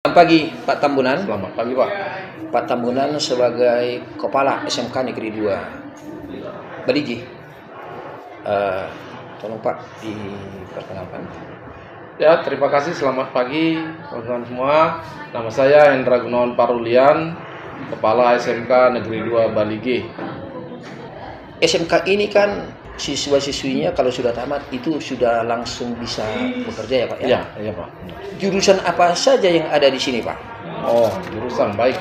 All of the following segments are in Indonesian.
Selamat pagi Pak Tambunan. Selamat pagi Pak. Pak Tambunan sebagai Kepala SMK Negeri 2 Baligi. Tolong Pak diperkenalkan. Ya, terima kasih. Selamat pagi teman-teman semua. Nama saya Hendra Gunawan Parulian, Kepala SMK Negeri 2 Baligi. SMK ini kan siswa-siswinya kalau sudah tamat itu sudah langsung bisa bekerja ya Pak ya? Iya Pak. Jurusan apa saja yang ada di sini Pak? Oh, jurusan baik.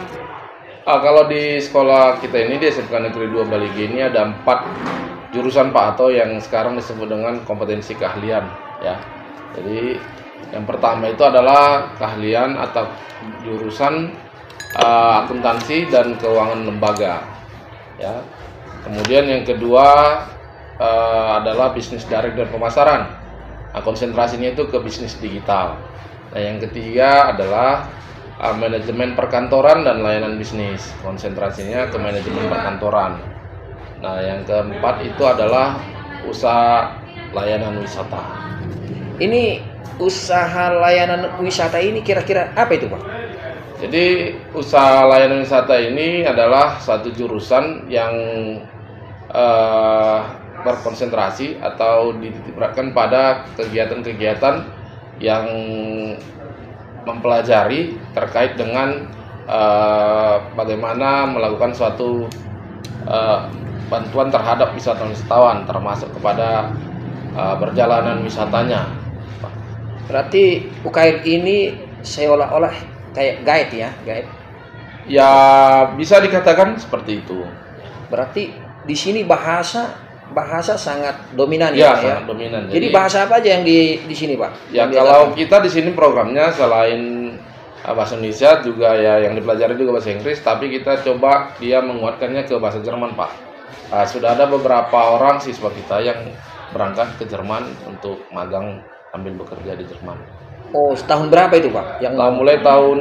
Kalau di sekolah kita ini di SMK Negeri 2 Baligi ini ada 4 jurusan Pak, atau yang sekarang disebut dengan kompetensi keahlian ya. Jadi yang pertama itu adalah keahlian atau jurusan akuntansi dan keuangan lembaga ya. Kemudian yang kedua adalah bisnis daring dan pemasaran. Konsentrasinya itu ke bisnis digital. Nah, yang ketiga adalah manajemen perkantoran dan layanan bisnis. Konsentrasinya ke manajemen perkantoran. Nah, yang keempat itu adalah usaha layanan wisata. Ini usaha layanan wisata ini kira-kira apa itu Pak? Jadi usaha layanan wisata ini adalah satu jurusan yang berkonsentrasi atau dititikberatkan pada kegiatan-kegiatan yang mempelajari terkait dengan bagaimana melakukan suatu bantuan terhadap wisatawan, termasuk kepada perjalanan wisatanya. Berarti UKM ini seolah-olah kayak guide ya, guide. Ya, bisa dikatakan seperti itu. Berarti di sini bahasa sangat dominan Ya, ya. sangat dominan. Jadi bahasa apa aja yang di sini Pak? Ya, kalau kita di sini programnya selain bahasa Indonesia juga ya yang dipelajari juga bahasa Inggris, tapi kita coba dia menguatkannya ke bahasa Jerman Pak. Sudah ada beberapa orang siswa kita yang berangkat ke Jerman untuk magang ambil bekerja di Jerman. Oh, setahun berapa itu Pak? Mulai tahun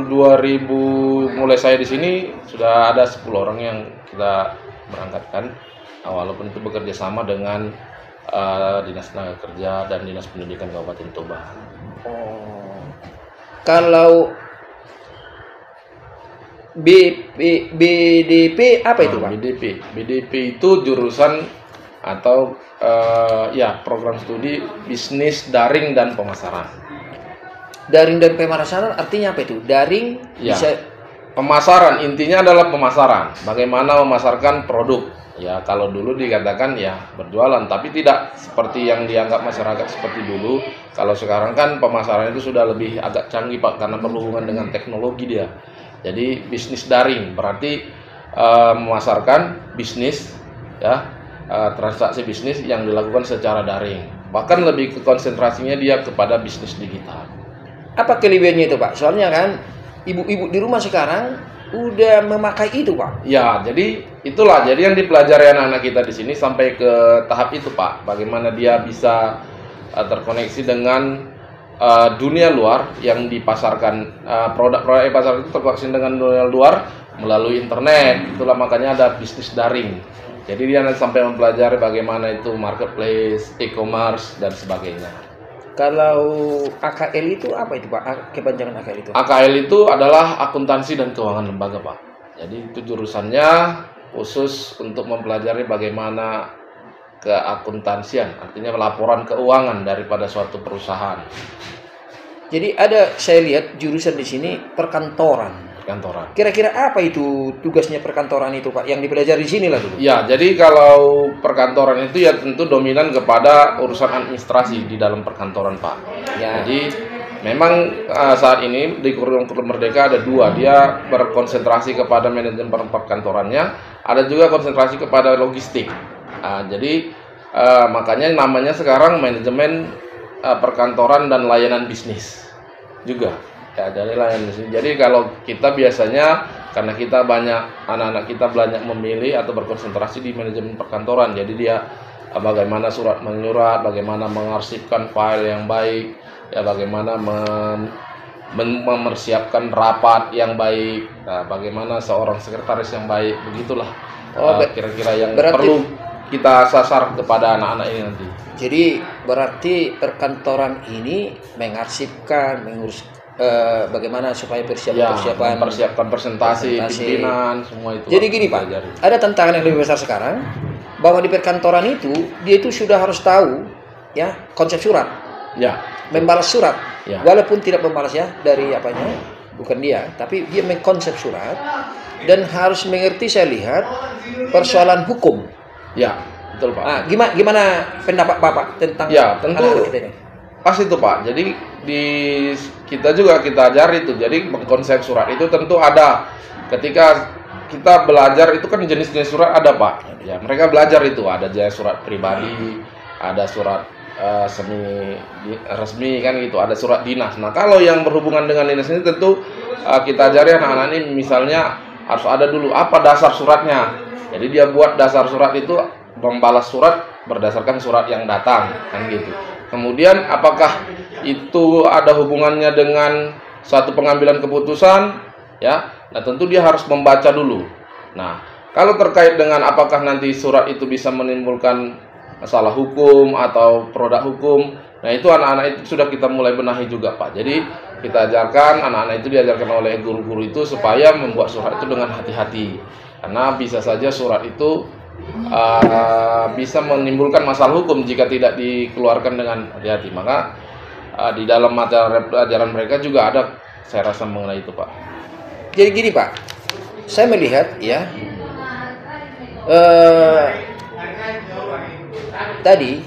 2000 mulai saya di sini sudah ada 10 orang yang kita berangkatkan. Walaupun itu bekerja sama dengan Dinas Tenaga Kerja dan Dinas Pendidikan Kabupaten Toba. Oh, kalau BDP apa itu Pak? BDP itu jurusan atau program studi bisnis daring dan pemasaran. Daring dan pemasaran artinya apa itu? Daring Ya, bisa pemasaran, intinya adalah pemasaran. Bagaimana memasarkan produk. Ya, kalau dulu dikatakan ya berjualan, tapi tidak seperti yang dianggap masyarakat seperti dulu. Kalau sekarang kan pemasaran itu sudah lebih agak canggih Pak, karena berhubungan dengan teknologi dia. Jadi bisnis daring berarti memasarkan bisnis ya, transaksi bisnis yang dilakukan secara daring. Bahkan lebih ke konsentrasinya dia kepada bisnis digital. Apa kelebihannya itu Pak? Soalnya kan ibu-ibu di rumah sekarang udah memakai itu Pak. Ya, jadi itulah. Jadi yang dipelajari anak-anak kita di sini sampai ke tahap itu Pak. Bagaimana dia bisa terkoneksi dengan dunia luar yang dipasarkan, produk-produk yang pasar itu terkoneksi dengan dunia luar melalui internet. Itulah makanya ada bisnis daring. Jadi dia nanti sampai mempelajari bagaimana itu marketplace, e-commerce dan sebagainya. Kalau AKL itu apa itu Pak? Kepanjangan AKL itu? AKL itu adalah akuntansi dan keuangan lembaga Pak. Jadi itu jurusannya khusus untuk mempelajari bagaimana keakuntansian, artinya laporan keuangan daripada suatu perusahaan. Jadi saya lihat jurusan di sini perkantoran. Kantoran. Kira-kira apa itu tugasnya perkantoran itu Pak? Yang dipelajari di sini lah dulu. Ya, jadi kalau perkantoran itu ya tentu dominan kepada urusan administrasi di dalam perkantoran Pak. Ya. Jadi memang saat ini di kurikulum Merdeka ada 2, dia berkonsentrasi kepada manajemen perkantorannya, ada juga konsentrasi kepada logistik. Jadi makanya namanya sekarang manajemen perkantoran dan layanan bisnis juga. Ya, dari layanan bisnis. Jadi kalau kita biasanya karena kita banyak anak-anak kita banyak memilih atau berkonsentrasi di manajemen perkantoran. Jadi dia bagaimana surat menyurat, bagaimana mengarsipkan file yang baik, ya bagaimana mempersiapkan rapat yang baik, bagaimana seorang sekretaris yang baik, begitulah kira-kira yang perlu kita sasar kepada anak-anak ini nanti. Jadi berarti perkantoran ini mengarsipkan, mengurus bagaimana supaya Ya, mempersiapkan presentasi, pimpinan, semua itu. Jadi gini Pak, ada tantangan yang lebih besar sekarang, bahwa di perkantoran itu dia itu sudah harus tahu ya konsep surat, Ya, membalas surat, Ya. walaupun tidak membalas ya dari apanya, bukan dia, tapi dia mengkonsep surat dan harus mengerti, saya lihat, persoalan hukum. ya, betul Pak. Nah, gimana pendapat Bapak tentang Ya, tentu anak-anak kita ini? pas itu Pak. Jadi di kita juga kita ajari itu. Jadi konsep surat itu tentu ada. Ketika kita belajar itu kan jenis-jenis surat ada Pak. Ya, mereka belajar itu ada jenis surat pribadi, ada surat semi resmi kan gitu, ada surat dinas. Nah, kalau yang berhubungan dengan dinas ini tentu kita ajari anak-anak ini, misalnya harus ada dulu apa dasar suratnya. Jadi dia buat dasar surat itu membalas surat berdasarkan surat yang datang kan gitu. Kemudian apakah itu ada hubungannya dengan suatu pengambilan keputusan ya. Nah, tentu dia harus membaca dulu. Nah, kalau terkait dengan apakah nanti surat itu bisa menimbulkan masalah hukum atau produk hukum, nah itu anak-anak itu sudah kita mulai benahi juga Pak. Jadi kita ajarkan, anak-anak itu diajarkan oleh guru-guru itu supaya membuat surat itu dengan hati-hati. Karena bisa saja surat itu bisa menimbulkan masalah hukum jika tidak dikeluarkan dengan hati-hati. Maka di dalam materi pelajaran mereka juga ada, saya rasa, mengenai itu Pak. Jadi gini Pak, saya melihat ya tadi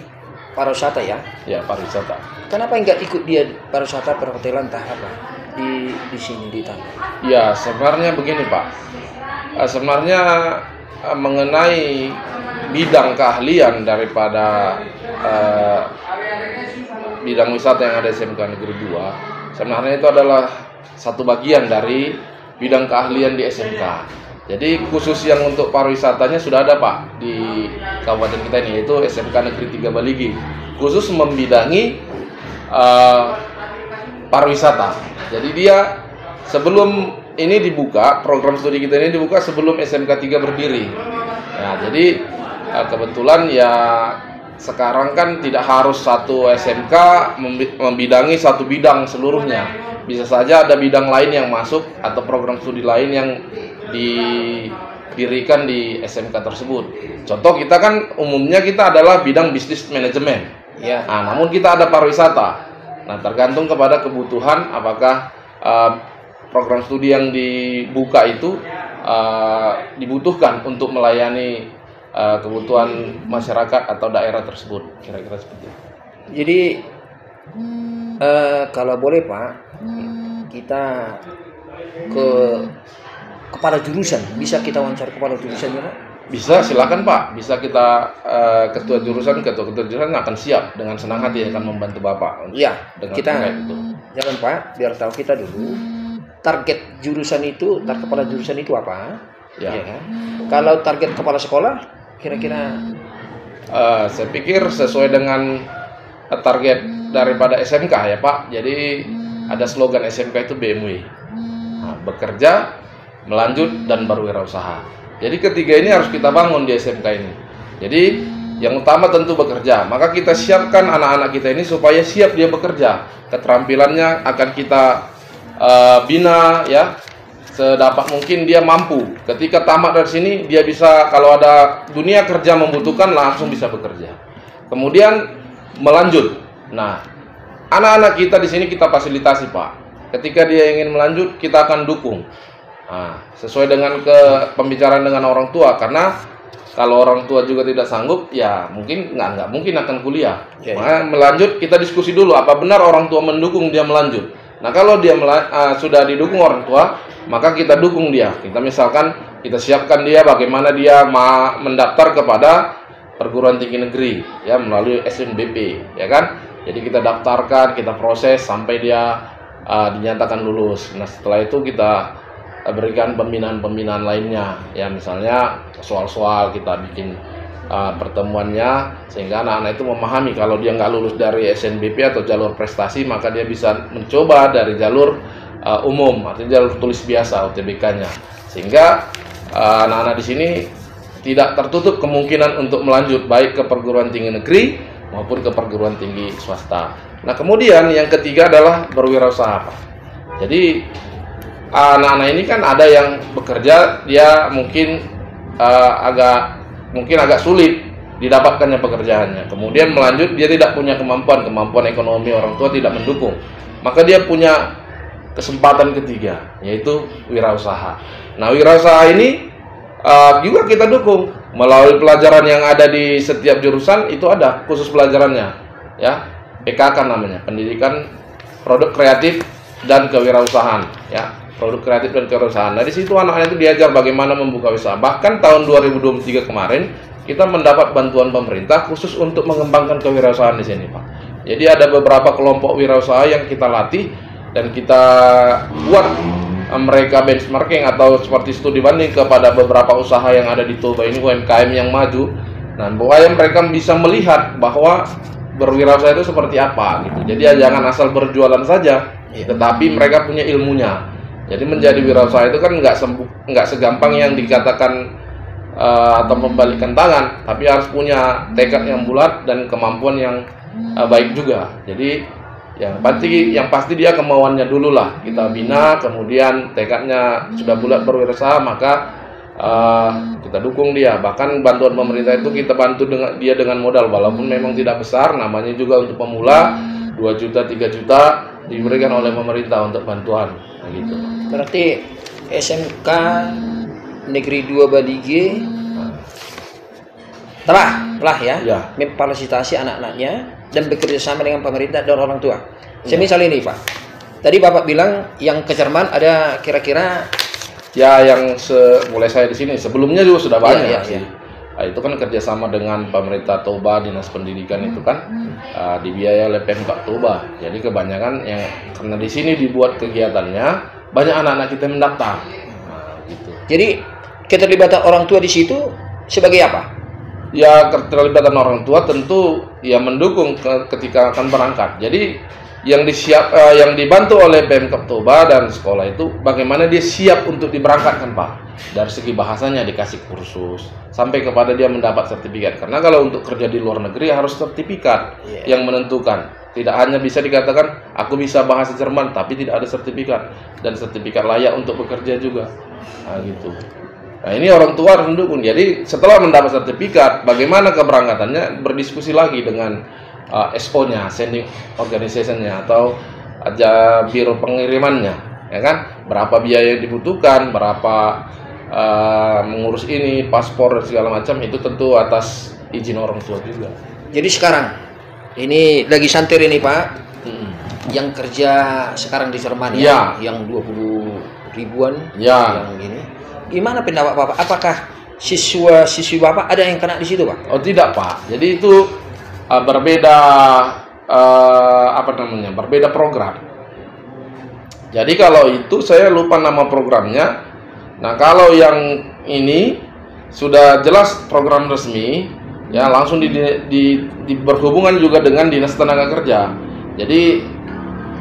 pariwisata ya. Ya, pariwisata. Kenapa enggak ikut dia pariwisata perhotelan apa di sini di Tangerang? Ya, sebenarnya begini Pak. Sebenarnya mengenai bidang keahlian daripada bidang wisata yang ada di SMK Negeri 2, sebenarnya itu adalah satu bagian dari bidang keahlian di SMK. Jadi khusus yang untuk pariwisatanya sudah ada Pak di kabupaten kita ini, yaitu SMK Negeri 3 Baligi, khusus membidangi pariwisata. Jadi dia sebelum ini dibuka, program studi kita ini dibuka sebelum SMK 3 berdiri. Nah, jadi kebetulan ya sekarang kan tidak harus satu SMK membidangi satu bidang seluruhnya. Bisa saja ada bidang lain yang masuk atau program studi lain yang didirikan di SMK tersebut. Contoh kita kan umumnya kita adalah bidang bisnis manajemen. Ya. Nah, namun kita ada pariwisata. Nah, tergantung kepada kebutuhan apakah program studi yang dibuka itu dibutuhkan untuk melayani kebutuhan masyarakat atau daerah tersebut, kira-kira seperti itu. Jadi kalau boleh Pak, kita ke kepala jurusan, bisa kita wawancara kepala jurusan ya Pak? Bisa, silakan Pak. Bisa kita ketua jurusan akan siap dengan senang hati akan membantu Bapak. Iya, kita itu. Jangan Pak, biar tahu kita dulu target jurusan itu, target kepala jurusan itu apa? Ya. Ya kan? Kalau target kepala sekolah, kira-kira saya pikir sesuai dengan target daripada SMK ya Pak. Jadi ada slogan SMK itu BMW. Nah, bekerja, melanjut, dan berwirausaha. Jadi ketiga ini harus kita bangun di SMK ini. Jadi yang utama tentu bekerja. Maka kita siapkan anak-anak kita ini supaya siap dia bekerja. Keterampilannya akan kita bina ya, sedapat mungkin dia mampu. Ketika tamat dari sini dia bisa, kalau ada dunia kerja membutuhkan, langsung bisa bekerja. Kemudian melanjut. Nah, anak-anak kita di sini kita fasilitasi Pak. Ketika dia ingin melanjut, kita akan dukung. Nah, sesuai dengan pembicaraan dengan orang tua, karena kalau orang tua juga tidak sanggup, ya mungkin nggak mungkin akan kuliah. Ya, Maka melanjut kita diskusi dulu, apa benar orang tua mendukung dia melanjut. Nah, kalau dia sudah didukung orang tua, maka kita dukung dia. Kita misalkan kita siapkan dia bagaimana dia mendaftar kepada perguruan tinggi negeri ya melalui SNBP ya kan. Jadi kita daftarkan, kita proses sampai dia dinyatakan lulus. Nah, setelah itu kita berikan pembinaan-pembinaan lainnya ya, misalnya soal-soal kita bikin pertemuannya sehingga anak-anak itu memahami kalau dia nggak lulus dari SNBP atau jalur prestasi, maka dia bisa mencoba dari jalur umum, artinya jalur tulis biasa UTBK-nya, sehingga anak-anak di sini tidak tertutup kemungkinan untuk melanjut baik ke perguruan tinggi negeri maupun ke perguruan tinggi swasta. Nah, kemudian yang ketiga adalah berwirausaha Pak. Jadi anak-anak ini kan ada yang bekerja, dia mungkin agak sulit didapatkannya pekerjaannya. Kemudian melanjut dia tidak punya kemampuan ekonomi, orang tua tidak mendukung. Maka dia punya kesempatan ketiga, yaitu wirausaha. Nah, wirausaha ini juga kita dukung melalui pelajaran yang ada di setiap jurusan. Itu ada khusus pelajarannya, ya, PKK namanya, pendidikan produk kreatif dan kewirausahaan, ya, produk kreatif dan kewirausahaan. Nah, di situ anak-anak itu diajar bagaimana membuka usaha. Bahkan tahun 2023 kemarin kita mendapat bantuan pemerintah khusus untuk mengembangkan kewirausahaan di sini, Pak. Jadi ada beberapa kelompok wirausaha yang kita latih dan kita buat mereka benchmarking atau seperti studi banding kepada beberapa usaha yang ada di Toba ini, UMKM yang maju. Nah, supaya mereka bisa melihat bahwa berwirausaha itu seperti apa gitu. Jadi jangan asal berjualan saja, tetapi mereka punya ilmunya. Jadi menjadi wirausaha itu kan nggak segampang yang dikatakan atau membalikkan tangan, tapi harus punya tekad yang bulat dan kemampuan yang baik juga. Jadi yang pasti dia kemauannya dulu lah kita bina, kemudian tekadnya sudah bulat berwirausaha, maka kita dukung dia. Bahkan bantuan pemerintah itu kita bantu dia dengan modal, walaupun memang tidak besar, namanya juga untuk pemula, 2 juta 3 juta diberikan oleh pemerintah untuk bantuan. Nah, gitu. Berarti SMK Negeri 2 Balige telah ya memfasilitasi anak-anaknya dan bekerja sama dengan pemerintah dan orang tua. Semisal ini, Pak, tadi Bapak bilang yang ke Jerman ada kira-kira yang mulai saya di sini, sebelumnya juga sudah banyak sih. Iya. Nah, itu kan kerjasama dengan pemerintah Toba, dinas pendidikan itu kan dibiayai oleh Pemkab Toba. Jadi kebanyakan yang karena di sini dibuat kegiatannya, banyak anak-anak kita mendaftar. Nah, gitu. Jadi keterlibatan orang tua di situ sebagai apa? Ya, keterlibatan orang tua tentu ya mendukung ketika akan berangkat. Jadi yang dibantu oleh Pemkab Toba dan sekolah itu bagaimana dia siap untuk diberangkatkan, Pak. Dari segi bahasanya dikasih kursus sampai kepada dia mendapat sertifikat. Karena kalau untuk kerja di luar negeri harus sertifikat yang menentukan. Tidak hanya bisa dikatakan aku bisa bahasa Jerman tapi tidak ada sertifikat, dan sertifikat layak untuk bekerja juga. Nah, gitu. Nah, ini orang tua harus mendukung. Jadi setelah mendapat sertifikat, bagaimana keberangkatannya, berdiskusi lagi dengan SO-nya, sending organization-nya atau aja biro pengirimannya, ya kan? Berapa biaya yang dibutuhkan, berapa mengurus ini, paspor dan segala macam, itu tentu atas izin orang tua juga. Jadi sekarang ini lagi santer ini, Pak, yang kerja sekarang di Jerman yang 20 ribuan yang ini. Gimana pendapat Bapak? Apakah siswa-siswi Bapak ada yang kena di situ, Pak? Oh, tidak, Pak. Jadi itu berbeda berbeda program. Jadi kalau itu saya lupa nama programnya. Nah, kalau yang ini sudah jelas program resmi, ya langsung berhubungan juga dengan Dinas Tenaga Kerja. Jadi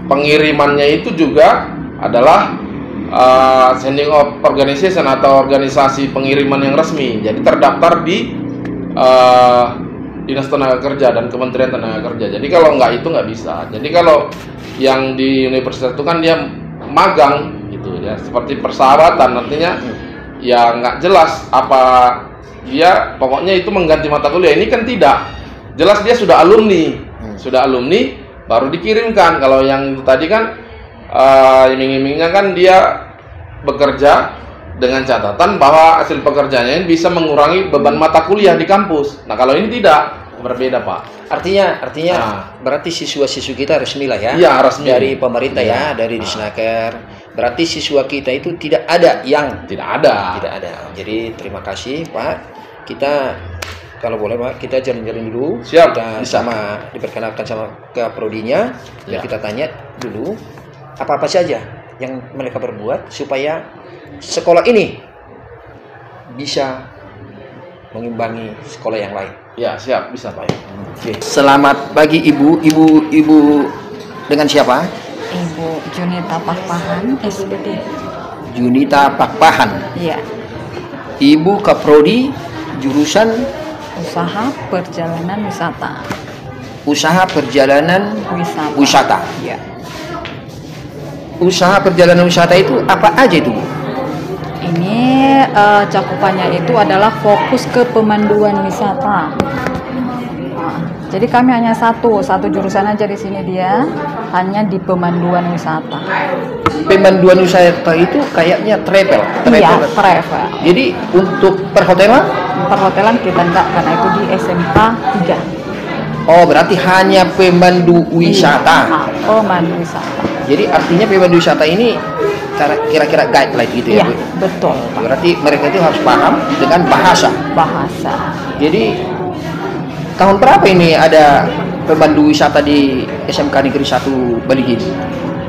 pengirimannya itu juga adalah sending organization atau organisasi pengiriman yang resmi. Jadi terdaftar di Dinas Tenaga Kerja dan Kementerian Tenaga Kerja. Jadi kalau nggak itu nggak bisa. Jadi kalau yang di universitas itu kan dia magang gitu ya, seperti persahabatan, artinya ya nggak jelas apa dia, pokoknya itu mengganti mata kuliah. Ini kan tidak jelas, dia sudah alumni baru dikirimkan. Kalau yang itu tadi kan iming-imingnya kan dia bekerja dengan catatan bahwa hasil pekerjaannya bisa mengurangi beban mata kuliah di kampus. Nah, kalau ini tidak, berbeda, Pak. Artinya berarti siswa-siswi kita resmi lah ya? Iya, resmi. Dari pemerintah dari Disnaker. Berarti siswa kita itu tidak ada yang tidak ada. Jadi terima kasih, Pak. Kita kalau boleh, Pak, kita jalan-jalan dulu. Siap. Kita sama diperkenalkan sama ke prodinya dan kita tanya dulu apa-apa saja yang mereka berbuat supaya sekolah ini bisa mengimbangi sekolah yang lain. Ya, siap, bisa, Pak. Oke. Selamat pagi, Ibu. Ibu dengan siapa? Ibu Junita Pakpahan, SPT. Junita Pakpahan. Iya. Ibu Kaprodi jurusan Usaha Perjalanan Wisata. Usaha Perjalanan Wisata. Iya. usaha perjalanan wisata itu apa aja itu, Bu? Ini cakupannya itu adalah fokus ke pemanduan wisata. Jadi kami hanya satu jurusan aja di sini, dia hanya di pemanduan wisata. Pemanduan wisata itu kayaknya travel. Iya, travel. Jadi untuk perhotelan? Perhotelan kita enggak, karena itu di SMK 3. Oh, berarti hanya pemandu wisata. Pemandu wisata. Jadi artinya pemandu wisata ini kira-kira guideline gitu ya, Bu? Betul. Berarti mereka itu harus paham dengan bahasa. Jadi tahun berapa ini ada pemandu wisata di SMK Negeri 1 Baligin?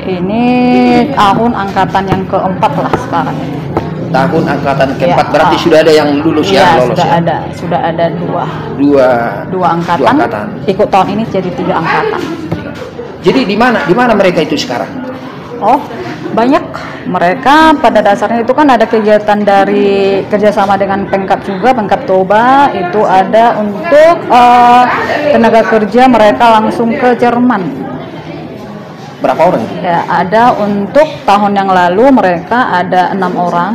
Ini tahun angkatan yang keempat lah sekarang ini. Tahun angkatan keempat, berarti sudah ada yang lulus lolos sudah ada dua angkatan. Ikut tahun ini jadi 3 angkatan. Jadi di mana mereka itu sekarang? Oh, banyak. Mereka pada dasarnya itu kan ada kegiatan dari kerjasama dengan Pemkab juga, Pemkab Toba itu ada untuk tenaga kerja mereka langsung ke Jerman. Berapa orang? Ya, ada untuk tahun yang lalu mereka ada 6 orang.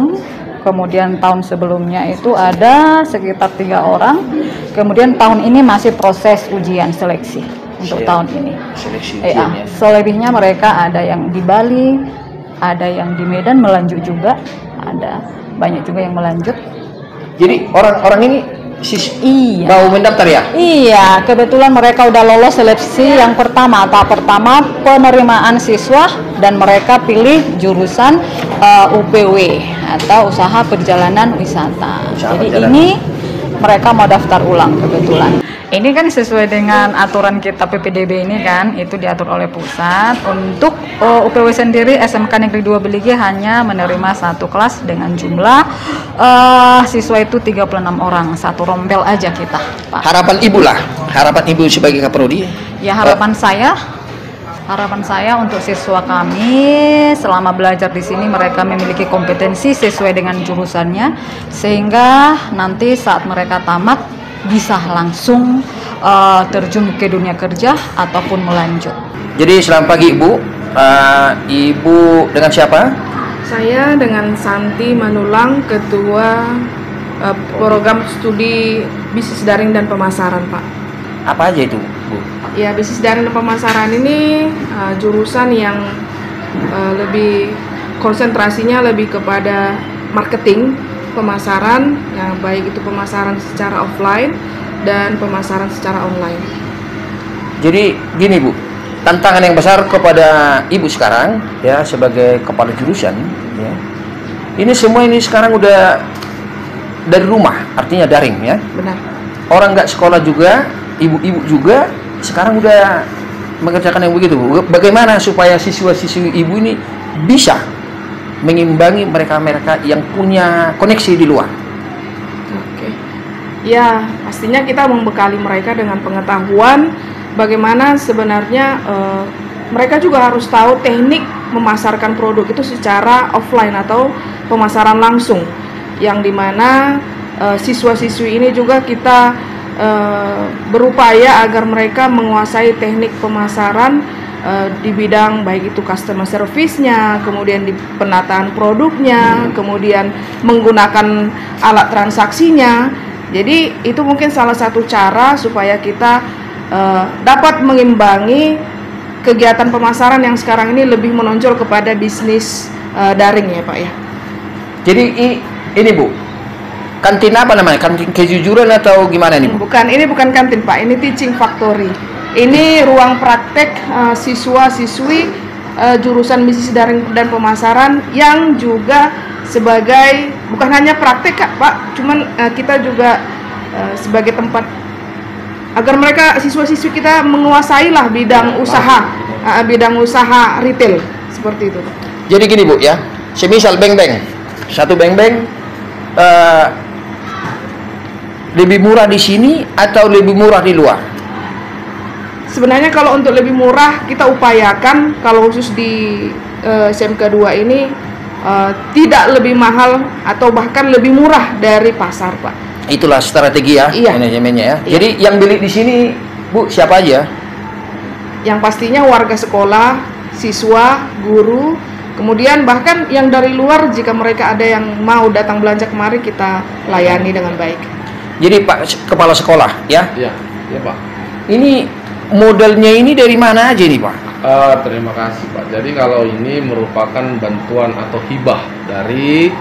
Kemudian tahun sebelumnya itu ada sekitar 3 orang. Kemudian tahun ini masih proses ujian seleksi untuk tahun ini. Selebihnya mereka ada yang di Bali, ada yang di Medan melanjut juga, ada banyak juga yang melanjut. Jadi orang-orang ini mau mendaftar ya? Iya, kebetulan mereka udah lolos seleksi yang tahap pertama penerimaan siswa dan mereka pilih jurusan UPW atau usaha perjalanan wisata. Ini mereka mau daftar ulang kebetulan. Ini kan sesuai dengan aturan kita PPDB ini kan, itu diatur oleh pusat. Untuk UPW sendiri SMK Negeri 2 Beligi hanya menerima 1 kelas dengan jumlah siswa itu 36 orang, 1 rombel aja kita, Pak. Harapan Ibu sebagai Kaprodi? Ya, harapan saya untuk siswa kami selama belajar di sini mereka memiliki kompetensi sesuai dengan jurusannya, sehingga nanti saat mereka tamat bisa langsung terjun ke dunia kerja ataupun melanjut. Jadi selamat pagi Ibu. Ibu dengan siapa? Saya dengan Santi Manulang, Ketua Program Studi Bisnis Daring dan Pemasaran, Pak. Apa aja itu, Bu? Ya, bisnis daring dan pemasaran ini jurusan yang lebih konsentrasinya lebih kepada marketing, pemasaran, yang baik itu pemasaran secara offline dan pemasaran secara online. Jadi gini Bu, tantangan yang besar kepada Ibu sekarang ya sebagai kepala jurusan ya. Ini semua ini sekarang udah dari rumah, artinya daring ya. Benar. Orang nggak sekolah juga, ibu-ibu juga sekarang udah mengerjakan yang begitu Bu. Bagaimana supaya siswa-siswi Ibu ini bisa mengimbangi mereka-mereka yang punya koneksi di luar? Oke. Ya, pastinya kita membekali mereka dengan pengetahuan bagaimana sebenarnya mereka juga harus tahu teknik memasarkan produk itu secara offline atau pemasaran langsung, yang dimana siswa-siswi ini juga kita berupaya agar mereka menguasai teknik pemasaran di bidang baik itu customer service-nya, kemudian di penataan produknya, kemudian menggunakan alat transaksinya. Jadi itu mungkin salah satu cara supaya kita dapat mengimbangi kegiatan pemasaran yang sekarang ini lebih menonjol kepada bisnis daring ya Pak ya. Jadi ini Bu, kantin apa namanya? Kantin kejujuran atau gimana nih Bu? Bukan, ini bukan kantin Pak, ini teaching factory. Ini ruang praktek siswa-siswi jurusan bisnis daring dan pemasaran yang juga sebagai bukan hanya praktek Pak, cuman kita juga sebagai tempat agar mereka siswa-siswi kita menguasai lah bidang usaha retail seperti itu. Jadi gini Bu ya, semisal beng-beng, satu beng-beng lebih murah di sini atau lebih murah di luar? Sebenarnya kalau untuk lebih murah kita upayakan kalau khusus di SMK 2 ini tidak lebih mahal atau bahkan lebih murah dari pasar Pak. Itulah strategi ya, manajemennya ya. Iya. Jadi yang beli di sini Bu siapa aja? Yang pastinya warga sekolah, siswa, guru, Kemudian bahkan yang dari luar, jika mereka ada yang mau datang belanja kemari, kita layani dengan baik. Jadi Pak Kepala Sekolah ya? Iya, iya Pak. Ini modelnya ini dari mana aja nih Pak? Terima kasih Pak. Jadi kalau ini merupakan bantuan atau hibah dari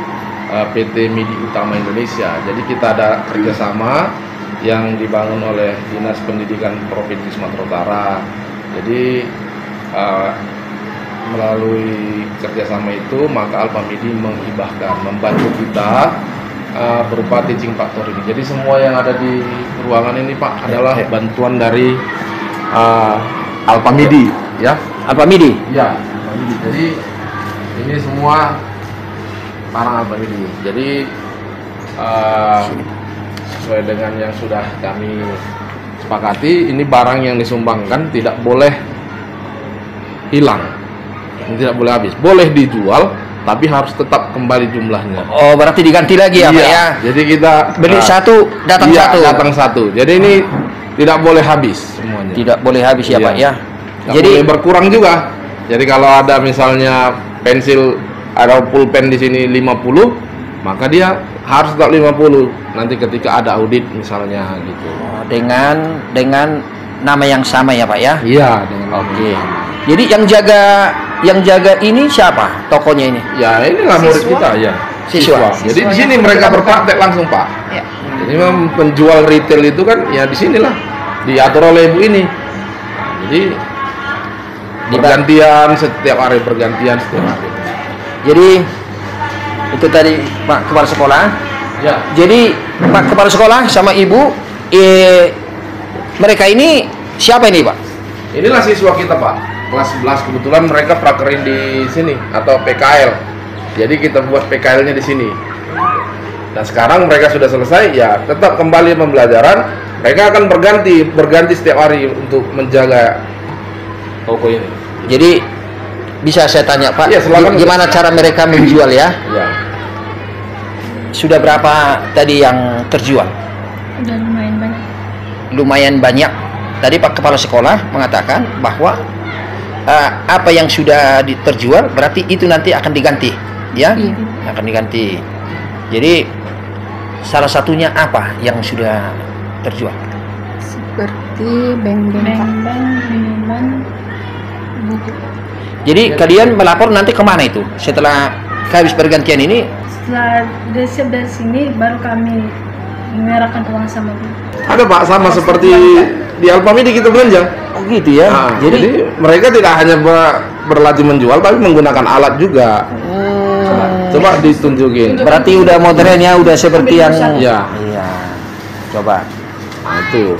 PT MIDI Utama Indonesia. Jadi kita ada kerjasama yang dibangun oleh Dinas Pendidikan Provinsi Sumatera Utara. Jadi melalui kerjasama itu maka Alpha MIDI menghibahkan, membantu kita berupa teaching factory ini. Jadi semua yang ada di ruangan ini Pak adalah bantuan dari Alpha MIDI, ya. Alpha MIDI? Ya, Alpha MIDI. Jadi ini semua barang Alpha MIDI. Jadi sesuai dengan yang sudah kami sepakati, ini barang yang disumbangkan tidak boleh hilang, tidak boleh habis, boleh dijual tapi harus tetap kembali jumlahnya. Oh, berarti diganti lagi ya, Pak ya? Jadi kita beli satu, datang satu. Datang satu. Jadi ini tidak boleh habis semuanya. Tidak boleh habis ya, Pak ya? Jadi boleh berkurang juga. Jadi kalau ada misalnya pensil, ada pulpen di sini 50, maka dia harus tetap 50. Nanti ketika ada audit misalnya gitu. Dengan nama yang sama ya, Pak ya? Iya, dengan Oke. Jadi yang jaga ini siapa? Tokonya ini? Ya, inilah murid kita ya. Siswa. Jadi di sini mereka berpraktek langsung, Pak. Ya. Jadi memang penjual retail itu kan ya di sinilah diatur oleh ibu ini. Jadi bergantian setiap hari, Jadi itu tadi Pak Kepala Sekolah. Ya. Jadi Pak Kepala Sekolah sama Ibu, mereka ini siapa ini Pak? Inilah siswa kita Pak. Kelas 11 kebetulan mereka prakerin di sini atau PKL. Jadi kita buat PKL-nya di sini. Dan sekarang mereka sudah selesai, ya tetap kembali pembelajaran. Mereka akan berganti setiap hari untuk menjaga toko ini. Jadi bisa saya tanya Pak, ya, gimana cara mereka menjual ya? Ya. Sudah berapa tadi yang terjual? Udah lumayan banyak. Lumayan banyak. Tadi Pak Kepala Sekolah mengatakan bahwa apa yang sudah terjual berarti itu nanti akan diganti, ya? Iya. Akan diganti. Jadi salah satunya apa yang sudah terjual? Seperti beng-beng, minuman, buku. Jadi kalian melapor nanti kemana itu? Setelah habis pergantian ini? Setelah siap dari sini baru kami menyerahkan uang sama Bu. Ada Pak, sama seperti di Alpha MIDI kita belanja. Oh gitu ya. Nah, jadi mereka tidak hanya berlatih menjual tapi menggunakan alat juga. Coba ditunjukin. Berarti udah modern ya, udah seperti yang ya. Iya. Coba. Nah, itu.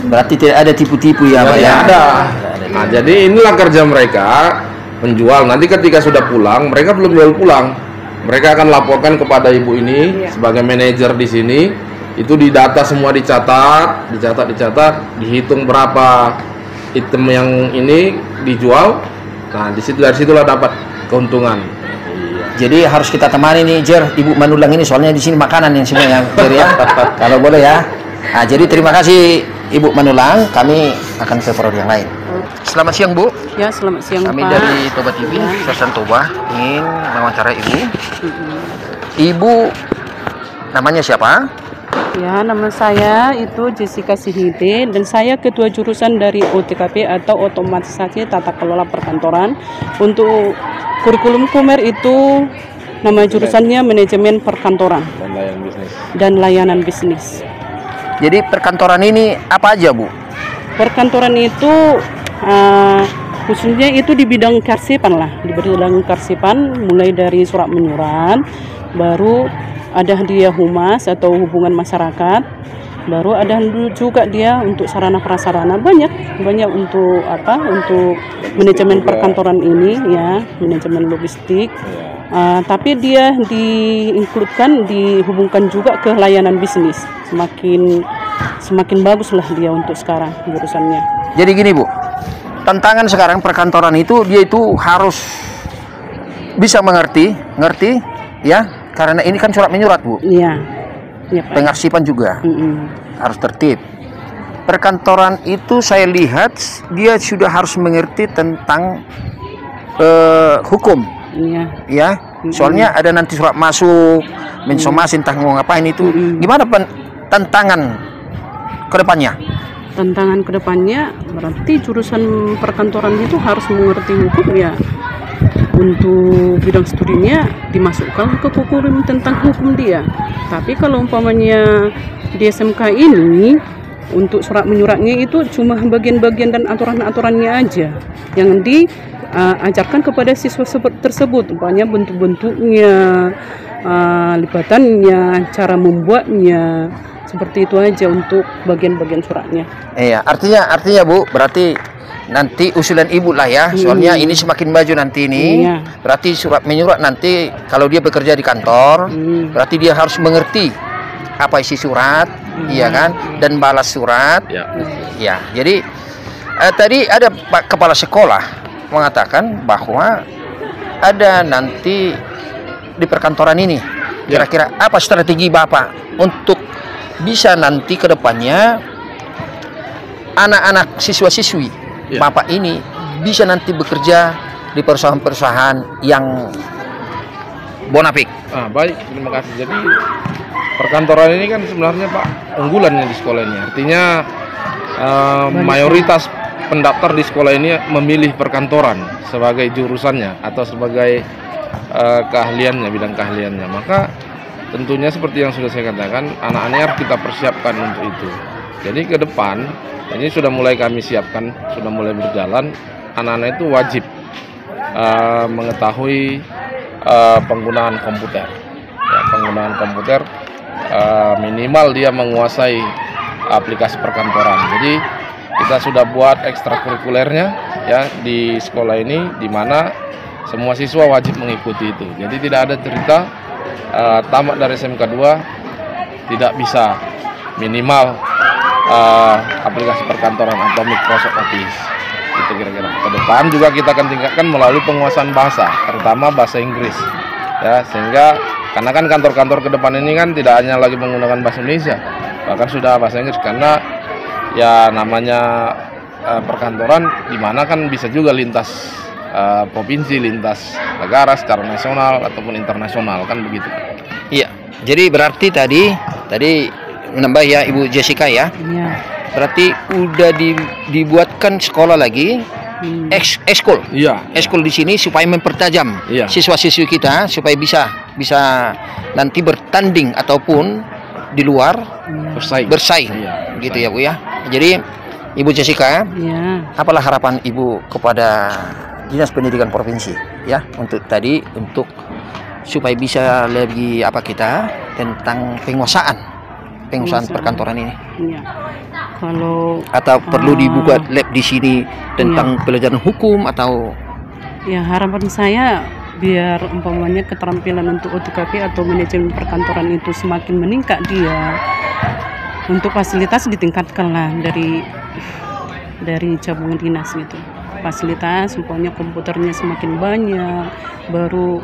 Berarti tidak ada tipu-tipu ya, Pak ya? Ada. Nah, jadi inilah kerja mereka menjual. Nanti ketika sudah pulang, mereka belum jual pulang. Mereka akan laporkan kepada ibu ini sebagai manajer di sini. Itu didata semua, dicatat, dihitung berapa item yang ini dijual. Nah, dari situlah dapat keuntungan. Jadi harus kita temani nih Jer, Ibu Manulang ini soalnya di sini makanan yang semuanya Jer ya. Kalau boleh ya. Nah, jadi terima kasih Ibu Manulang, kami akan ke program yang lain. Selamat siang Bu. Ya, selamat siang Kami Pak. dari Toba TV, Sersan Toba, ingin mewawancarai Ibu. Ibu namanya siapa? Ya, nama saya itu Jessica Sihide dan saya ketua jurusan dari OTKP atau Otomatisasi Tata Kelola Perkantoran. Untuk kurikulum Kumer itu nama jurusannya Manajemen Perkantoran dan Layanan Bisnis. Jadi perkantoran ini apa aja Bu? Perkantoran itu khususnya itu di bidang karsipan lah, di bidang karsipan mulai dari surat menyurat, baru ada dia humas atau hubungan masyarakat, baru ada juga dia untuk sarana prasarana, banyak untuk untuk manajemen perkantoran ini ya, manajemen logistik. Tapi dia dihubungkan juga ke layanan bisnis, semakin baguslah dia untuk sekarang jurusannya. Jadi gini Bu, tantangan sekarang perkantoran itu dia itu harus bisa mengerti ya. Karena ini kan surat menyurat Bu. Iya. Ya, Pak. Pengarsipan juga harus tertib. Perkantoran itu saya lihat dia sudah harus mengerti tentang hukum Iya. Ya, soalnya ada nanti surat masuk, mensomasi entah mau ngapain itu. Gimana tantangan ke depannya? Tantangan kedepannya berarti jurusan perkantoran itu harus mengerti hukum ya. Untuk bidang studinya dimasukkan ke kurikulum tentang hukum dia. Tapi kalau umpamanya di SMK ini untuk surat menyuratnya itu cuma bagian-bagian dan aturan-aturannya aja yang diajarkan kepada siswa tersebut, umpamanya bentuk-bentuknya, lipatannya, cara membuatnya, seperti itu aja untuk bagian-bagian suratnya. Iya, artinya Bu, berarti nanti usulan Ibu lah ya, soalnya ini semakin maju nanti ini, berarti surat menyurat nanti kalau dia bekerja di kantor, berarti dia harus mengerti apa isi surat, iya kan, dan balas surat. Ya, jadi tadi ada Pak Kepala Sekolah mengatakan bahwa ada nanti di perkantoran ini, kira-kira apa strategi Bapak untuk bisa nanti ke depannya anak-anak siswa-siswi Bapak ini bisa nanti bekerja di perusahaan-perusahaan yang bonafik. Baik, terima kasih. Jadi perkantoran ini kan sebenarnya Pak unggulannya di sekolah ini. Artinya mayoritas pendaftar di sekolah ini memilih perkantoran sebagai jurusannya atau sebagai keahliannya, bidang keahliannya. Maka tentunya seperti yang sudah saya katakan, anak-anaknya harus kita persiapkan untuk itu. Jadi ke depan ini sudah mulai kami siapkan, sudah mulai berjalan. Anak-anak itu wajib mengetahui penggunaan komputer. Ya, penggunaan komputer minimal dia menguasai aplikasi perkantoran. Jadi kita sudah buat ekstrakurikulernya ya di sekolah ini, di mana semua siswa wajib mengikuti itu. Jadi tidak ada cerita tamat dari SMK 2 tidak bisa minimal aplikasi perkantoran atau Microsoft Office. Itu kira-kira. Ke depan juga kita akan tingkatkan melalui penguasaan bahasa, terutama bahasa Inggris. Ya, sehingga karena kan kantor-kantor ke depan ini kan tidak hanya lagi menggunakan bahasa Indonesia, bahkan sudah bahasa Inggris, karena ya namanya perkantoran di mana kan bisa juga lintas provinsi, lintas negara secara nasional ataupun internasional, kan begitu. Iya. Jadi berarti tadi menambah ya Ibu Jessica ya. Iya. Berarti udah dibuatkan sekolah lagi, ekskul. Iya. Ekskul di sini supaya mempertajam siswa-siswi kita supaya bisa nanti bertanding ataupun di luar bersaing. Iya, gitu ya Bu ya. Jadi Ibu Jessica, apalah harapan Ibu kepada Dinas Pendidikan Provinsi ya untuk supaya bisa lebih tentang penguasaan perkantoran ini. Iya. Kalau perlu dibuka lab di sini tentang pelajaran hukum atau ya harapan saya biar umpamanya keterampilan untuk OTKP atau manajemen perkantoran itu semakin meningkat dia. Untuk fasilitas ditingkatkan lah dari cabang dinas gitu. Fasilitas umpamanya komputernya semakin banyak, baru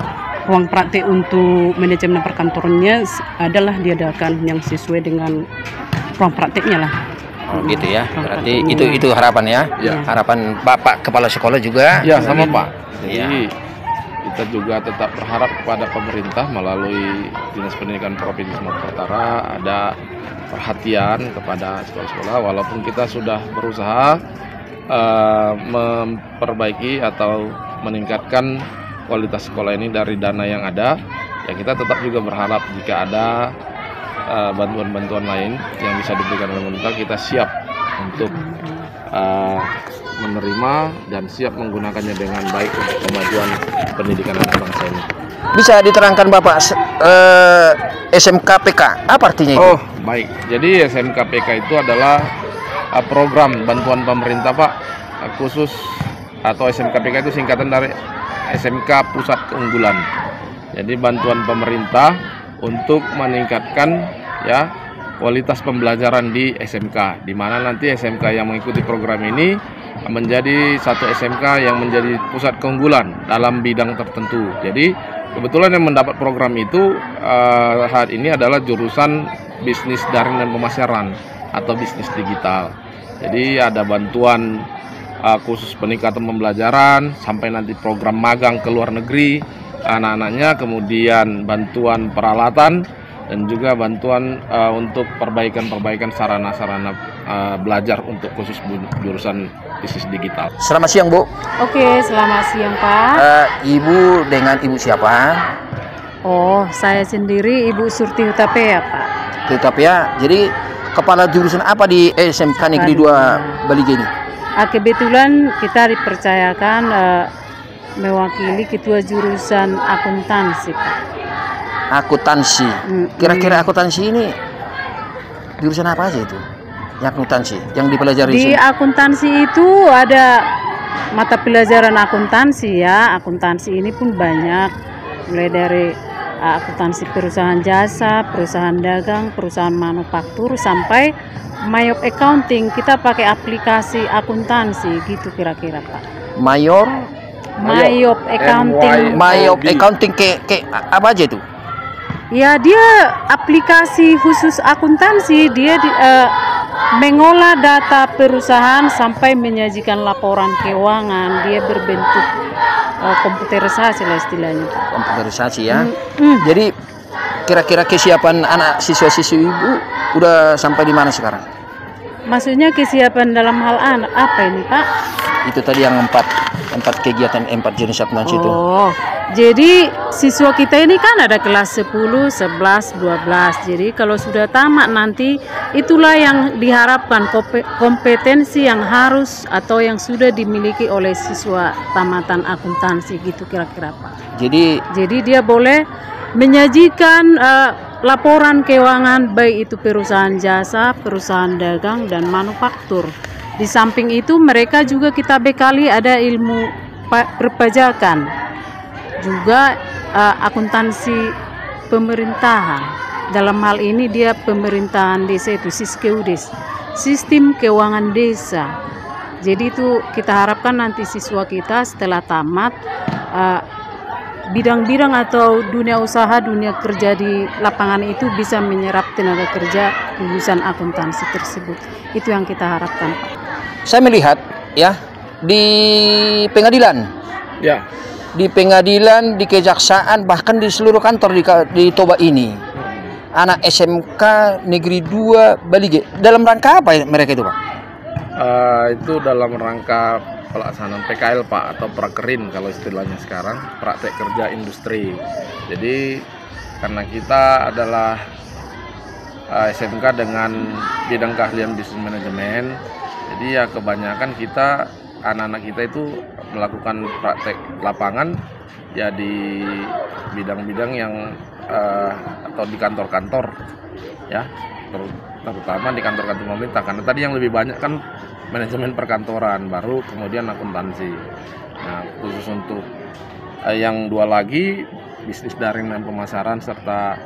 ruang praktek untuk manajemen perkantorannya adalah diadakan yang sesuai dengan ruang prakteknya lah. Oh gitu ya. Berarti itu harapan ya. Harapan Bapak Kepala Sekolah juga. Ya sama Pak. Jadi kita juga tetap berharap kepada pemerintah melalui Dinas Pendidikan Provinsi Sumatera Utara ada perhatian kepada sekolah-sekolah, walaupun kita sudah berusaha memperbaiki atau meningkatkan kualitas sekolah ini dari dana yang ada, ya kita tetap juga berharap jika ada bantuan-bantuan lain yang bisa diberikan oleh pemerintah, kita siap untuk menerima dan siap menggunakannya dengan baik untuk kemajuan pendidikan anak bangsa ini. Bisa diterangkan Bapak SMKPK, apa artinya itu? Oh baik, jadi SMKPK itu adalah program bantuan pemerintah Pak, khusus, atau SMKPK itu singkatan dari SMK Pusat Keunggulan. Jadi bantuan pemerintah untuk meningkatkan ya kualitas pembelajaran di SMK, di mana nanti SMK yang mengikuti program ini menjadi satu SMK yang menjadi pusat keunggulan dalam bidang tertentu. Jadi kebetulan yang mendapat program itu saat ini adalah jurusan bisnis daring dan pemasaran atau bisnis digital. Jadi ada bantuan khusus peningkatan pembelajaran, sampai nanti program magang ke luar negeri anak-anaknya, kemudian bantuan peralatan, dan juga bantuan untuk perbaikan sarana-sarana belajar untuk khusus jurusan bisnis digital. Selamat siang, Bu. Oke, selamat siang, Pak. Ibu dengan Ibu siapa? Oh, saya sendiri Ibu Surti Hutapea, Pak. Hutapea. Jadi kepala jurusan apa di SMK Negeri 2 Balige ini? Kebetulan kita dipercayakan mewakili ketua jurusan akuntansi, Pak. Akuntansi. Kira-kira akuntansi ini jurusan apa aja itu? Yang akuntansi, yang dipelajari di sini? akuntansi itu ada mata pelajaran akuntansi ya. Akuntansi ini pun banyak, mulai dari akuntansi perusahaan jasa, perusahaan dagang, perusahaan manufaktur, sampai Mayop Accounting. Kita pakai aplikasi akuntansi gitu kira-kira, Pak. Mayop Accounting. Mayop Accounting ke apa aja itu? Ya, dia aplikasi khusus akuntansi. Dia mengolah data perusahaan sampai menyajikan laporan keuangan. Dia berbentuk komputerisasi lah istilahnya, Pak. Komputerisasi ya. Jadi kira-kira kesiapan anak siswa-siswi Ibu udah sampai di mana sekarang? Maksudnya kesiapan dalam hal apa ini, Pak? Itu tadi yang empat kegiatan, 4 jenis akuntansi itu. Oh, jadi siswa kita ini kan ada kelas 10, 11, 12. Jadi kalau sudah tamat nanti, itulah yang diharapkan, kompetensi yang harus atau yang sudah dimiliki oleh siswa tamatan akuntansi gitu kira-kira, Pak. Jadi dia boleh menyajikan laporan keuangan baik itu perusahaan jasa, perusahaan dagang, dan manufaktur. Di samping itu mereka juga kita bekali ada ilmu perpajakan, juga akuntansi pemerintahan. Dalam hal ini dia pemerintahan desa itu Siskeudes, sistem keuangan desa. Jadi itu kita harapkan nanti siswa kita setelah tamat bidang-bidang atau dunia usaha, dunia kerja di lapangan itu bisa menyerap tenaga kerja lulusan akuntansi tersebut. Itu yang kita harapkan, Pak. saya melihat ya di pengadilan, Ya. di pengadilan, di kejaksaan, bahkan di seluruh kantor di Toba ini, anak SMK Negeri 2 Balige. Dalam rangka apa mereka itu, Pak? Itu dalam rangka pelaksanaan PKL, Pak, atau prakerin kalau istilahnya sekarang, praktek kerja industri. Jadi karena kita adalah SMK dengan bidang keahlian bisnis manajemen, jadi ya kebanyakan kita, anak-anak kita itu melakukan praktek lapangan ya di bidang-bidang yang atau di kantor-kantor ya, terutama di kantor-kantor pemerintah, karena tadi yang lebih banyak kan manajemen perkantoran, baru kemudian akuntansi. Nah, khusus untuk yang dua lagi, bisnis daring dan pemasaran serta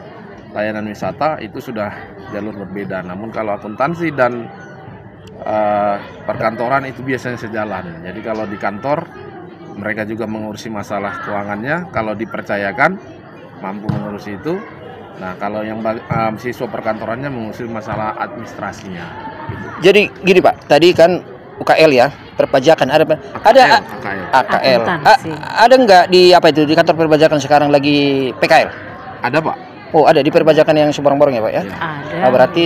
layanan wisata, itu sudah jalur berbeda. Namun kalau akuntansi dan perkantoran itu biasanya sejalan. Jadi kalau di kantor mereka juga mengurusi masalah keuangannya, kalau dipercayakan mampu mengurusi itu. Nah, kalau yang siswa perkantorannya mengurusi masalah administrasinya. Gitu. Jadi gini, Pak, tadi kan UKL ya, perpajakan ada AKL. Ada nggak di apa itu di kantor perpajakan sekarang lagi PKL? Ada, Pak. Oh, ada di perpajakan yang Seborong-Borong ya, Pak ya? Ada. Berarti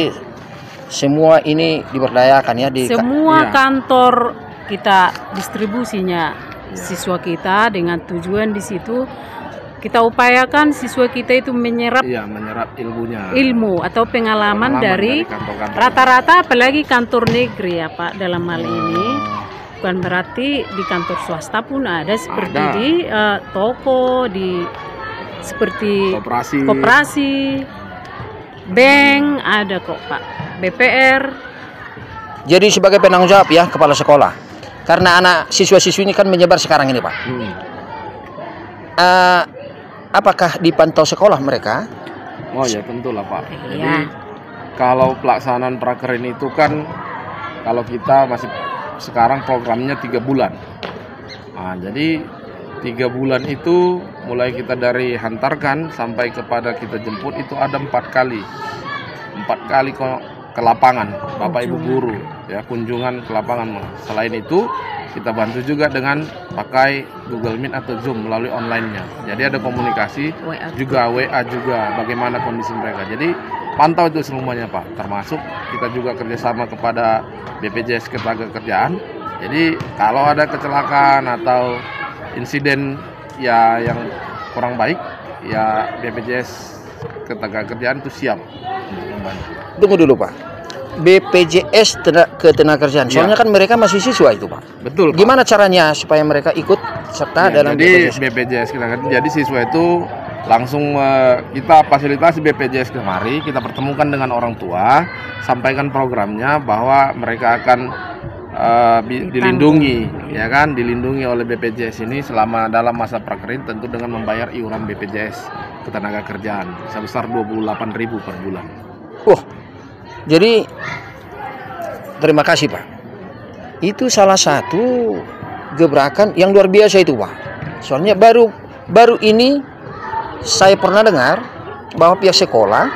semua ini diberdayakan ya di semua kantor kita distribusinya siswa kita dengan tujuan di situ kita upayakan siswa kita itu menyerap ilmu atau pengalaman dari rata-rata, apalagi kantor negeri ya, Pak, dalam hal ini. Bukan berarti di kantor swasta pun ada, seperti di toko, di seperti koperasi, bank ada kok, Pak, BPR. Jadi sebagai penanggung jawab ya kepala sekolah, karena anak siswa-siswi ini kan menyebar sekarang ini, Pak. Apakah dipantau sekolah mereka? Oh ya, tentulah, Pak. Jadi kalau pelaksanaan prakerin itu kan, kalau kita masih sekarang programnya 3 bulan. Nah, jadi 3 bulan itu mulai kita dari hantarkan sampai kepada kita jemput itu ada 4 kali. 4 kali ke lapangan, Bapak Ibu guru. ya kunjungan ke lapangan. Selain itu kita bantu juga dengan pakai Google Meet atau Zoom melalui online-nya. Jadi ada komunikasi juga, WA juga, bagaimana kondisi mereka. Jadi pantau itu semuanya Pak. Termasuk kita juga kerjasama kepada BPJS Ketenagakerjaan. Jadi kalau ada kecelakaan atau insiden ya yang kurang baik, ya BPJS Ketenagakerjaan itu siap untuk membantu. Tunggu dulu Pak. BPJS Ketenagakerjaan. Soalnya kan mereka masih siswa itu Pak. Betul Pak. Gimana caranya supaya mereka ikut serta dalam BPJS Ketenagakerjaan. Jadi siswa itu langsung kita fasilitasi BPJS kemari, kita pertemukan dengan orang tua, sampaikan programnya bahwa mereka akan dilindungi, ya kan, dilindungi oleh BPJS ini selama dalam masa prakerja, tentu dengan membayar iuran BPJS Ketenagakerjaan sebesar 28.000 per bulan. Wah, jadi terima kasih Pak. Itu salah satu gebrakan yang luar biasa itu Pak. Soalnya baru ini saya pernah dengar bahwa pihak sekolah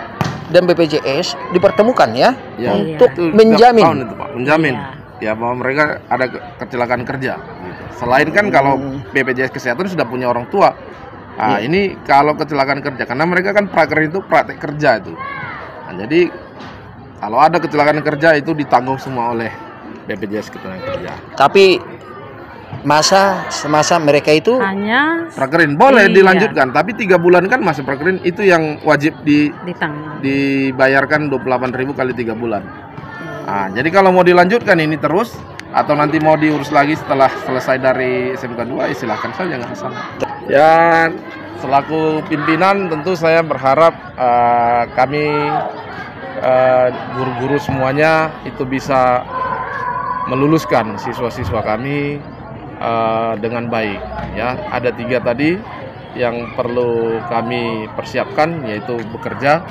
dan BPJS dipertemukan ya untuk menjamin. Itu, Pak. Menjamin. Ya bahwa mereka ada kecelakaan kerja gitu. Selain kan kalau BPJS Kesehatan sudah punya orang tua. Nah, ini kalau kecelakaan kerja karena mereka kan prakerja itu praktek kerja itu. Nah, jadi kalau ada kecelakaan kerja itu ditanggung semua oleh BPJS Ketenagakerjaan. Tapi masa mereka itu hanya prakerin boleh dilanjutkan, tapi 3 bulan kan masih prakerin, itu yang wajib dibayarkan 28.000 kali 3 bulan. Nah, jadi kalau mau dilanjutkan ini terus atau nanti mau diurus lagi setelah selesai dari SMK 2, silahkan saja, nggak masalah. Ya, selaku pimpinan tentu saya berharap kami guru-guru semuanya itu bisa meluluskan siswa-siswa kami dengan baik. Ya, ada 3 tadi yang perlu kami persiapkan, yaitu bekerja,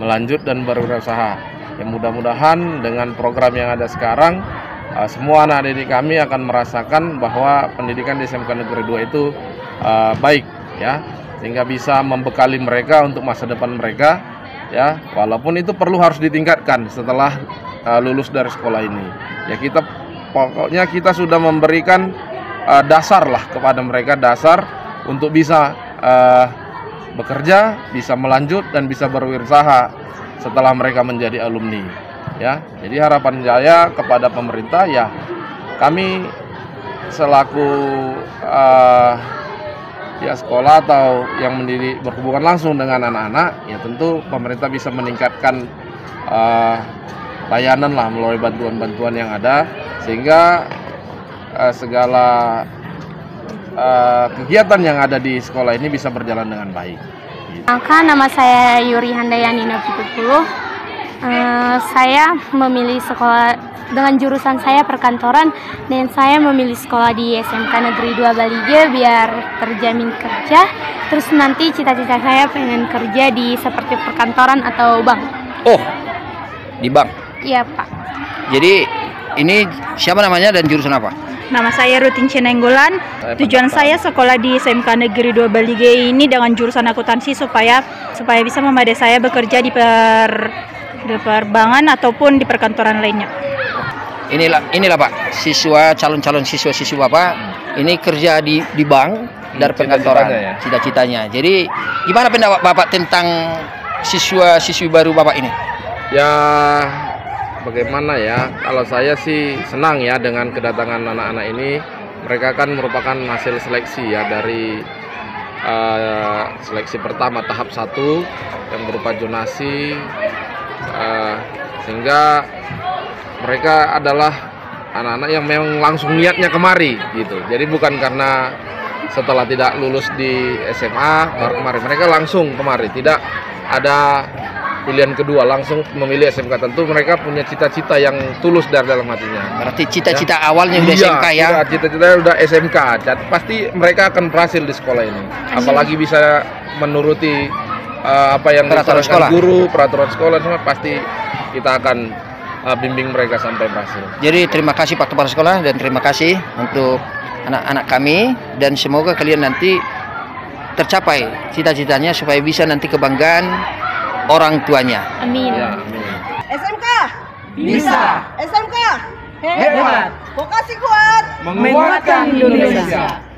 melanjut, dan berwirausaha. Ya, mudah-mudahan dengan program yang ada sekarang semua anak didik kami akan merasakan bahwa pendidikan di SMK Negeri 2 itu baik ya, sehingga bisa membekali mereka untuk masa depan mereka ya, walaupun itu perlu harus ditingkatkan setelah lulus dari sekolah ini. Ya, pokoknya kita sudah memberikan dasar lah kepada mereka, dasar untuk bisa bekerja, bisa melanjut, dan bisa berwirausaha setelah mereka menjadi alumni ya. Jadi harapan saya kepada pemerintah, ya kami selaku ya sekolah atau yang mendidik berhubungan langsung dengan anak-anak, ya tentu pemerintah bisa meningkatkan layanan lah melalui bantuan-bantuan yang ada, sehingga segala kegiatan yang ada di sekolah ini bisa berjalan dengan baik. Nama saya Yuri Handayani Napitupulu. Saya memilih sekolah dengan jurusan saya perkantoran, dan saya memilih sekolah di SMK Negeri 2 Balige biar terjamin kerja. Terus nanti cita-cita saya pengen kerja di seperti perkantoran atau bank. Oh, di bank? Iya Pak. Jadi ini siapa namanya dan jurusan apa? Nama saya Rutin Cenenggolan. Tujuan saya sekolah di SMK Negeri 2 Balige ini dengan jurusan akuntansi supaya bisa memadai saya bekerja di perbankan ataupun di perkantoran lainnya. Inilah Pak, calon siswa Pak, ini kerja di bank dari perkantoran, cita-citanya. Jadi gimana pendapat Bapak tentang siswa-siswi baru Bapak ini? Ya, bagaimana ya, kalau saya sih senang ya dengan kedatangan anak-anak ini. Mereka kan merupakan hasil seleksi ya dari seleksi pertama tahap 1 yang berupa zonasi, sehingga mereka adalah anak-anak yang memang langsung niatnya kemari gitu. Jadi bukan karena setelah tidak lulus di SMA baru kemari, mereka langsung kemari, tidak ada pilihan kedua, langsung memilih SMK. Tentu mereka punya cita-cita yang tulus dari dalam hatinya. Berarti cita-cita awalnya udah SMK ya? Cita-citanya udah SMK. Jadi pasti mereka akan berhasil di sekolah ini. Apalagi bisa menuruti apa yang disarankan guru, peraturan sekolah, semua pasti kita akan bimbing mereka sampai berhasil. Jadi terima kasih Pak Kepala Sekolah, dan terima kasih untuk anak-anak kami, dan semoga kalian nanti tercapai cita-citanya supaya bisa nanti kebanggaan orang tuanya. Amin. Ya, amin. SMK bisa. SMK hebat. Vokasi kuat Menguatkan Indonesia.